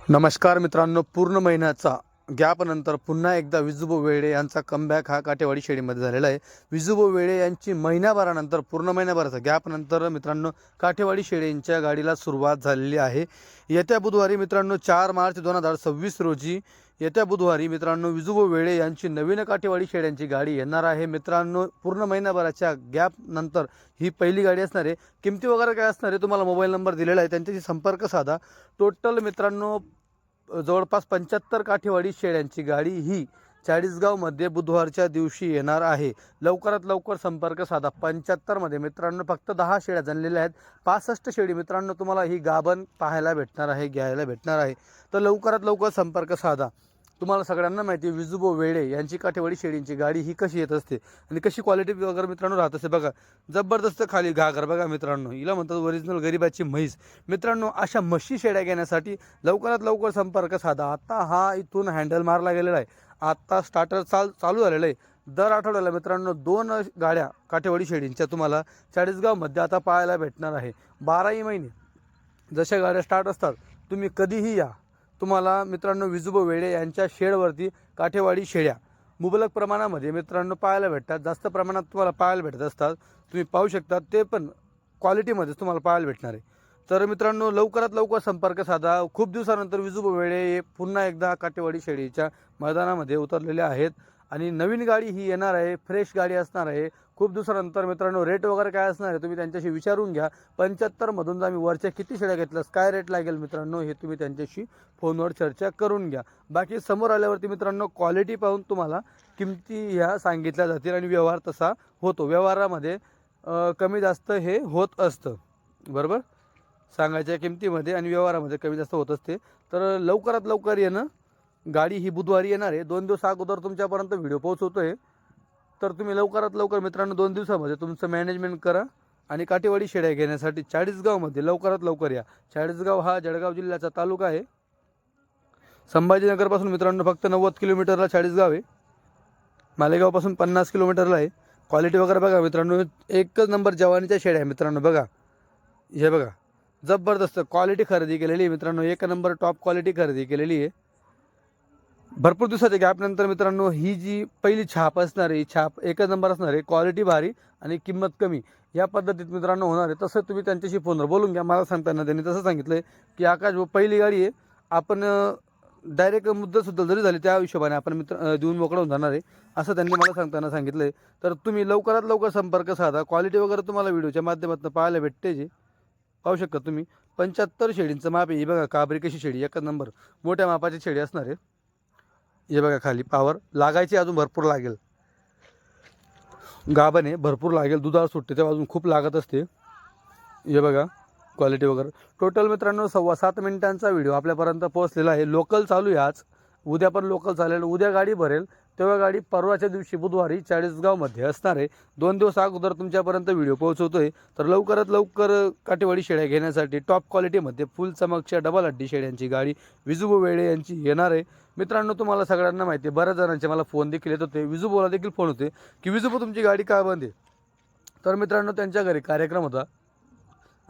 नमस्कार मित्रांनो, पूर्ण महिन्याचा गॅपनंतर पुन्हा एकदा विजूभाऊ वेळे यांचा कमबॅक हा काटेवाडी शेळीमध्ये झालेला आहे। विजूभाऊ वेळे यांची महिन्याभरानंतर पूर्ण महिन्याभराचा गॅपनंतर मित्रांनो काटेवाडी शेळींच्या गाडीला सुरुवात झालेली आहे। येत्या बुधवारी मित्रांनो 4 मार्च 2026 रोजी येत्या बुधवारी मित्रांनो विजूभाऊ वेळे यांची नवीन काटेवाडी शेळ्यांची गाडी येणार आहे। मित्रांनो पूर्ण महिन्याभराच्या गॅपनंतर ही पहिली गाडी असणार आहे। किमती वगैरे काय असणार आहे तुम्हाला मोबाईल नंबर दिलेला आहे, त्यांच्याशी संपर्क साधा। टोटल मित्रांनो जवळपास 75 काठेवाडी शेळ्यांची गाडी ही चाळीसगावमध्ये बुधवारच्या दिवशी येणार आहे। लवकरात लवकर संपर्क साधा। 75 मध्ये मित्रांनो फक्त 10 शेळ्या जनलेल्या आहेत। 65 शेळी मित्रांनो तुम्हाला ही गाभण पाहायला भेटणार आहे, घ्यायला भेटणार आहे। तर लवकरात लवकर संपर्क साधा। तुम्हाला सगळ्यांना माहिती आहे विजूभाऊ वेळे यांची काठेवाडी शेळींची गाडी ही कशी येत असते आणि कशी क्वालिटी वगैरे मित्रांनो राहत असते बघा। जबरदस्त खाली घागर बघा मित्रांनो, हिला म्हणतात ओरिजिनल गरिबाची म्हैस। मित्रांनो अशा म्हशी शेळ्या घेण्यासाठी लवकरात लवकर संपर्क साधा। आता हा इथून हँडल मारला गेलेला आहे, आता स्टार्टर चालू झालेलं आहे। दर आठवड्याला मित्रांनो 2 गाड्या काठेवाडी शेळींच्या तुम्हाला चाळीसगावमध्ये आता पाहायला भेटणार आहे। 12ही महिने जशा गाड्या स्टार्ट असतात तुम्ही कधीही या, तुम्हाला मित्रांनो विजूभाऊ वेळे यांच्या शेडवरती काठेवाडी शेळ्या मुबलक प्रमाणामध्ये मित्रांनो पाहायला भेटतात। जास्त प्रमाणात तुम्हाला पाहायला भेटत असतात, तुम्ही पाहू शकता, ते पण क्वालिटीमध्ये तुम्हाला पाहायला भेटणार आहे। तर मित्रांनो लवकरात लवकर संपर्क साधा। खूप दिवसानंतर विजूभाऊ वेळे हे पुन्हा एकदा काठेवाडी शेळीच्या मैदानामध्ये उतरलेले आहेत आणि नवीन गाडी ही येणार आहे, फ्रेश गाडी असणार आहे। खूप दिवसानंतर मित्रांनो रेट वगैरे काय असणार आहे तुम्ही त्यांच्याशी विचारून घ्या। 75 मधून आम्ही वरच्या किती शेळ्या घेतल्यास काय रेट लागेल मित्रांनो हे तुम्ही त्यांच्याशी फोनवर चर्चा करून घ्या। बाकी समोर आल्यावरती मित्रांनो क्वालिटी पाहून तुम्हाला किमती ह्या सांगितल्या जातील आणि व्यवहार तसा होतो। व्यवहारामध्ये कमी जास्त हे होत असतं, बरोबर, सांगायच्या किमतीमध्ये आणि व्यवहारामध्ये कमी जास्त होत असते। तर लवकरात लवकर येणं, गाडी ही बुधवारी येणार आहे। 2 दिवस अगोदर तुमच्यापर्यंत व्हिडिओ पोहोचवतोय, तर तुम्ही लवकरात लवकर मित्रांनो 2 दिवसामध्ये तुमचं मॅनेजमेंट करा आणि काठेवाडी शेळ्या घेण्यासाठी चाळीसगावमध्ये लवकरात लवकर या। चाळीसगाव हा जळगाव जिल्ह्याचा तालुका आहे। संभाजीनगरपासून मित्रांनो फक्त 90 किलोमीटरला चाळीसगाव आहे। मालेगावपासून 50 किलोमीटरला आहे। क्वालिटी वगैरे बघा मित्रांनो, एकच नंबर जवानीच्या शेळ्या आहे मित्रांनो। बघा हे बघा, जबरदस्त क्वालिटी खरेदी केलेली आहे मित्रांनो, एक नंबर टॉप क्वालिटी खरेदी केलेली आहे। भरपूर दिवसाच्या गॅपनंतर मित्रांनो ही जी पहिली छाप असणार आहे, छाप एकच नंबर असणार आहे। क्वालिटी भारी आणि किंमत कमी या पद्धतीत मित्रांनो होणार आहे। तसं तुम्ही त्यांच्याशी फोनवर बोलून घ्या। मला सांगताना त्यांनी तसं सांगितलं आहे की आकाश पहिली गाडी आहे, आपण डायरेक्ट मुद्दतसुद्धा जरी झाली त्या हिशोबाने आपण मित्र देऊन मोकळं होऊन जाणार आहे, असं त्यांनी मला सांगताना सांगितलं आहे। तर तुम्ही लवकरात लवकर संपर्क साधा। क्वालिटी वगैरे तुम्हाला व्हिडिओच्या माध्यमातून पाहायला भेटते, जे पाहू शकता तुम्ही। 75 शेळींचं माप आहे। ही बघा काबरी कशी शेळी, एकच नंबर मोठ्या मापाची शेळी असणार आहे। हे बघा खाली पावर लागायची, अजून भरपूर लागेल। गाभण आहे, भरपूर लागेल, दुधाळ सुटते तेव्हा अजून खूप लागत असते। हे बघा क्वालिटी वगैरे। टोटल मित्रांनो 7.25 मिनिटांचा व्हिडिओ आपल्यापर्यंत पोहोचलेला आहे। लोकल चालू आहे आज, उद्या पण लोकल चालेल। उद्या गाडी भरेल तेव्हा गाडी परवाच्या दिवशी बुधवारी चाळीसगावमध्ये असणार आहे। 2 दिवस अगोदर तुमच्यापर्यंत व्हिडिओ पोहोचवतोय। तर लवकरात लवकर काठेवाडी शेळ्या घेण्यासाठी टॉप क्वालिटीमध्ये फुल चमकच्या डबल हड्डी शेळ्यांची गाडी विजूभाऊ वेळे यांची येणार आहे। मित्रांनो तुम्हाला सगळ्यांना माहिती आहे, बऱ्याच जणांचे मला फोन देखील येत होते, विजूभाऊला देखील फोन होते की विजूभाऊ तुमची गाडी का बंद आहे। तर मित्रांनो त्यांच्या घरी कार्यक्रम होता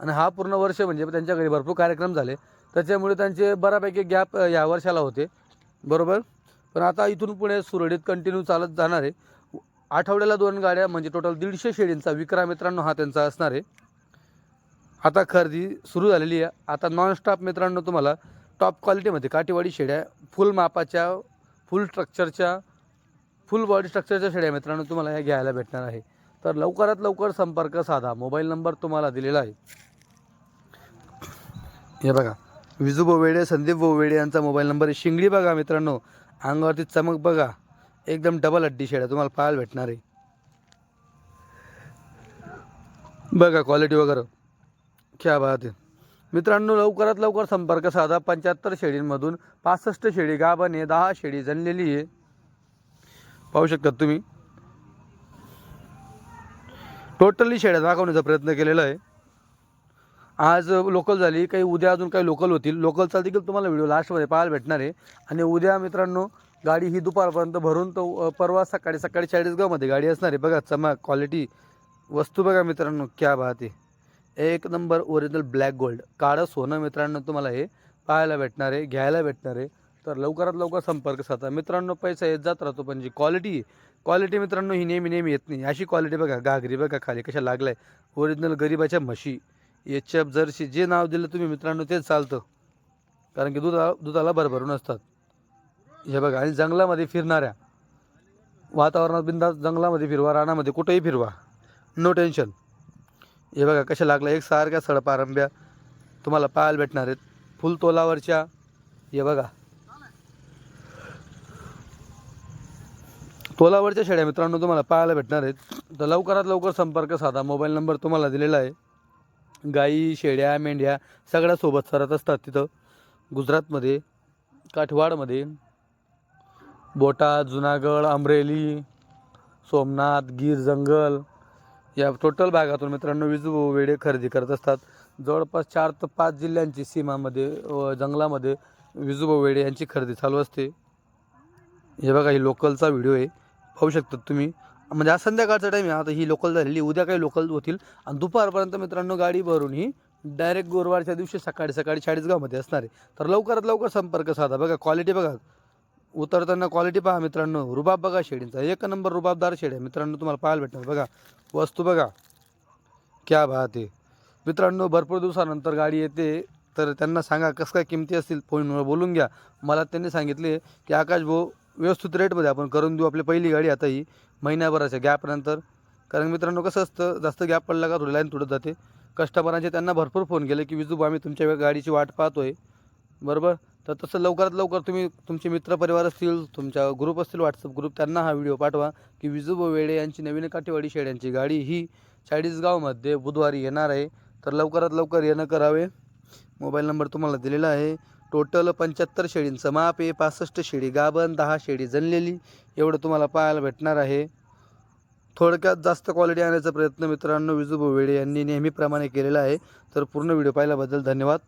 आणि हा पूर्ण वर्ष म्हणजे त्यांच्या घरी भरपूर कार्यक्रम झाले, त्याच्यामुळे त्यांचे बऱ्यापैकी गॅप या वर्षाला होते, बरोबर। पण आता इथून पुढे सुरळीत कंटिन्यू चालत जाणार आहे। आठवड्याला 2 गाड्या म्हणजे टोटल 150 शेळींचा विक्रा मित्रांनो हा त्यांचा असणार आहे। आता खरेदी सुरू झालेली आहे। आता नॉनस्टॉप मित्रांनो तुम्हाला टॉप क्वालिटीमध्ये काठेवाडी शेळ्या फुल मापाच्या, फुल स्ट्रक्चरच्या, फुल बॉडी स्ट्रक्चरच्या शेळ्या मित्रांनो तुम्हाला ह्या घ्यायला भेटणार आहे। तर लवकरात लवकर संपर्क साधा। मोबाईल नंबर तुम्हाला दिलेला आहे, हे बघा विजूभाऊ वेळे, संदीपभाऊ वेळे यांचा मोबाईल नंबर आहे। शिंगडी बघा मित्रांनो, अंगावरती चमक बघा, एकदम डबल हड्डी शेळ्या तुम्हाला पाहायला भेटणार आहे। बघा क्वालिटी वगैरे क्या बात आहे मित्रांनो। लवकरात लवकर संपर्क साधा। 75 शेळींमधून 65 शेळी गाभण आहे, 10 शेळी जनलेली आहे, पाहू शकता तुम्ही। टोटली शेळ्या दाखवण्याचा प्रयत्न केलेला आहे। आज लोकल झाली, काही उद्या अजून काही लोकल होतील। लोकलचा देखील तुम्हाला व्हिडिओ लास्टमध्ये पाहायला भेटणार आहे। आणि उद्या मित्रांनो गाडी ही दुपारपर्यंत भरून तो परवा सकाळी चाळीसगावमध्ये गाडी असणार आहे। बघा चमक, क्वालिटी, वस्तू बघा मित्रांनो, क्या बात आहे, एक नंबर ओरिजिनल ब्लॅक गोल्ड काळं सोनं मित्रांनो तुम्हाला हे पाहायला भेटणार आहे, घ्यायला भेटणार आहे. तर लवकरात लवकर संपर्क साधा मित्रांनो. पैसा येत जात राहतो, पण जी क्वालिटी मित्रांनो ही नेहमी येत नाही. अशी क्वालिटी बघा, घागरी बघा खाली कशा लागलाय, ओरिजिनल गरिबाच्या म्हशी, एच-एफ जर्सी, जे नाव दिलं तुम्ही मित्रांनो तेच चालतं, कारण की दुधाला भरभरून असतात. हे बघा, आणि जंगलामध्ये फिरणाऱ्या, वातावरणात बिंदास जंगलामध्ये फिरवा, रानामध्ये कुठेही फिरवा, नो टेन्शन. हे बघा कशा लागल्या, एक सारख्या सडपारंब्या तुम्हाला पाहायला भेटणार आहेत, फुल तोलावरच्या. हे बघा तोलावरच्या शेळ्या मित्रांनो तुम्हाला पाहायला भेटणार आहेत. तर लवकरात लवकर संपर्क साधा. मोबाईल नंबर तुम्हाला दिलेला आहे. गाई, शेळ्या, मेंढ्या सगळ्या सोबत सरत असतात तिथं गुजरातमध्ये, काठवाडमध्ये, बोटाद, जुनागड, अमरेली, सोमनाथ, गीर जंगल या टोटल भागातून मित्रांनो विजूभाऊ वेडे खरेदी करत असतात. जवळपास 4 ते 5 जिल्ह्यांची सीमामध्ये जंगलामध्ये विजूभाऊ वेडे यांची खरेदी चालू असते. हे बघा, ही लोकलचा व्हिडिओ आहे, पाहू शकतात तुम्ही. म्हणजे आज संध्याकाळचा टाईम आहे, आता ही लोकल झालेली, उद्या काही लोकल होतील आणि दुपारपर्यंत मित्रांनो गाडी भरून ही डायरेक्ट गुरुवारच्या दिवशी सकाळी चाळीसगावमध्ये असणार आहे. तर लवकरात लवकर संपर्क साधा. बघा क्वालिटी बघा, उतरताना क्वालिटी पहा मित्रांनो. रुबाब बघा शेळींचा, एक नंबर रुबाबदार शेळ्या मित्रांनो तुम्हाला पाहायला भेटणार. बघा वस्तू बघा, क्या बात आहे मित्रांनो. भरपूर दिवसानंतर गाडी येते, तर त्यांना सांगा कसं काय किमती असतील फोनवर बोलून घ्या. मला त्यांनी सांगितले की आकाश भाऊ व्यवस्थित रेटमध्ये आपण करून देऊ. आपली पहिली गाडी आता ही महिन्याभराच्या गॅपनंतर, कारण मित्रांनो कसं असतं, जास्त गॅप पडला का थोडी लाईन तुटत जाते. कस्टमरांचे त्यांना भरपूर फोन केले की विजू आम्ही तुमच्या गाडीची वाट पाहतोय, बरोबर. तर तसं लवकरात लवकर तुम्ही तुमचे मित्रपरिवार असतील, तुमच्या ग्रुप असतील व्हॉट्सअप ग्रुप, त्यांना हा व्हिडिओ पाठवा की विजूभाऊ वेडे यांची नवीन काठेवाडी शेळ्यांची गाडी ही चाळीसगावमध्ये बुधवारी येणार आहे. तर लवकरात लवकर येणं करावे. मोबाईल नंबर तुम्हाला दिलेला आहे. टोटल 75 शेळींचं माप आहे. 65 शेळी गाभण, 10 शेळी जनलेली, एवढं तुम्हाला पाहायला भेटणार आहे. थोडक्यात जास्त क्वालिटी आणण्याचा प्रयत्न मित्रांनो विजूभाऊ वेडे यांनी नेहमीप्रमाणे केलेला आहे. तर पूर्ण व्हिडिओ पाहिल्याबद्दल धन्यवाद.